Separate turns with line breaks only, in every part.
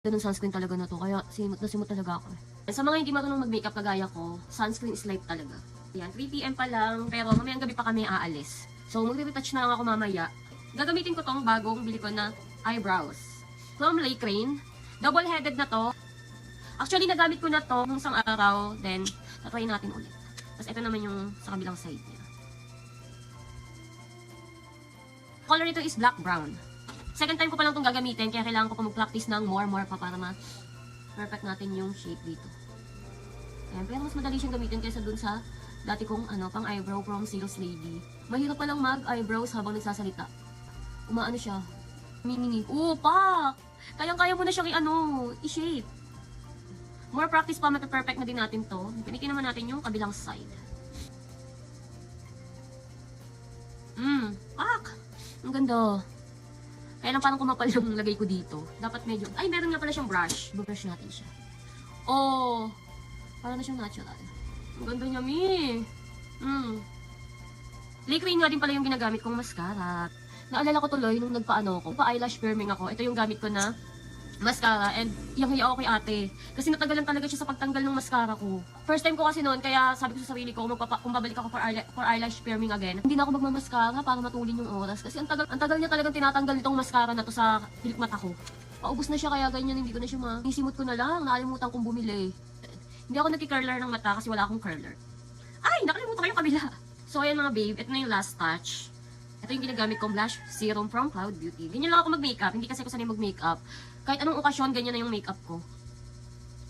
Ganun sunscreen talaga na to, kaya simot na simot talaga ako. Sa mga hindi marunong mag-makeup kagaya ko, sunscreen is life talaga. Ayan, 3 PM pa lang, pero mamayang gabi pa kami aalis. So, magre-retouch na lang ako mamaya. Gagamitin ko tong bagong bili ko na eyebrows. From Lake Rain. Double-headed na to. Actually, nagamit ko na to nung isang araw, then, tatry natin ulit. Tapos, ito naman yung sa kabilang side niya. Color nito is black-brown. Second time ko pa lang itong gagamitin, kaya kailangan ko mag-practice ng more pa para ma-perfect natin yung shape dito. Ayan, pero mas madali siyang gamitin kaysa dun sa dati kong pang eyebrow from Sales Lady. Mahirap palang mag-eyebrows habang nagsasalita. Umaano siya. Mini. Pak! Kayang-kaya mo na siyang i-shape. More practice pa, mape-perfect na din natin to. Pinitin naman natin yung kabilang side. Pak! Ang ganda. Kaya lang parang kumapal yung lagay ko dito. Dapat medyo... Ay, meron nga pala siyang brush. Brush natin siya. Oh! Parang na siyang natural. Ang ganda niya, mi! Lake Rain nga din pala yung ginagamit kong mascara. Naalala ko tuloy nung pa-eyelash firming ako. Ito yung gamit ko na mascara. And yung hiya ako kay ate. Kasi natagalan talaga siya sa pagtanggal ng mascara ko. First time ko kasi noon, kaya sabi ko sa sarili ko, kung babalik ako for eyelash firming again, hindi na ako magmamaskara para matulin yung oras. Kasi ang tagal niya talagang tinatanggal nitong mascara na to sa pilik mata ko. Paubos na siya, kaya ganyan, hindi ko na siya isimot ko na lang. Nakalimutan kong bumili. Hindi ako nagki-curler ng mata kasi wala akong curler. Ay! Nakalimutan ko yung kabila. So ayan mga babe, ito na yung last touch. Ito yung ginagamit kong blush serum from Cloud Beauty. Ganyan lang ako mag-makeup, hindi kasi ako sanay mag-makeup. Kahit anong okasyon, ganyan na yung makeup ko.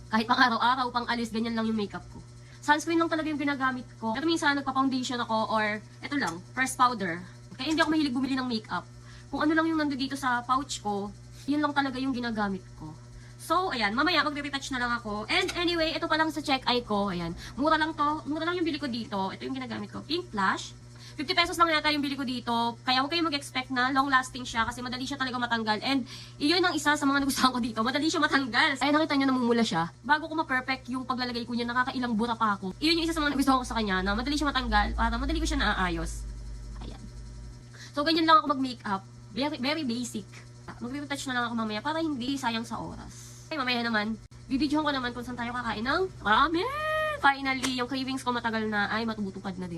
Kahit pang araw-araw, pang alis, ganyan lang yung makeup ko. Sunscreen lang talaga yung ginagamit ko. Pero minsan, nagpa-foundation ako or ito lang, pressed powder. Kaya hindi ako mahilig bumili ng makeup. Kung ano lang yung nando dito sa pouch ko, yun lang talaga yung ginagamit ko. So, ayan, mamaya magre-retouch na lang ako. And anyway, ito pa lang sa check eye ko, ayan. Mura lang to, mura lang yung bili ko dito. Ito yung ginagamit ko, Pink Flash. 50 pesos lang yata yung bili ko dito. Kaya huwag kayong mag-expect na long-lasting siya kasi madali siya talaga matanggal. And iyon ang isa sa mga nagustuhan ko dito. Madali siya matanggal. Ay, nakita nyo namumula siya. Bago ko ma-perfect yung paglalagay ko niya, nakakailang bura pa ako. Iyon yung isa sa mga nagustuhan ko sa kanya na madali siya matanggal para madali ko siya naaayos. Ayan. So, ganyan lang ako mag-makeup. Very basic. Mag-retouch na lang ako mamaya para hindi sayang sa oras. Ay, mamaya naman, bibidyohan ko naman kung saan tayo kakain ng ramen. Finally, yung cravings ko matagal na ay matutupad na din.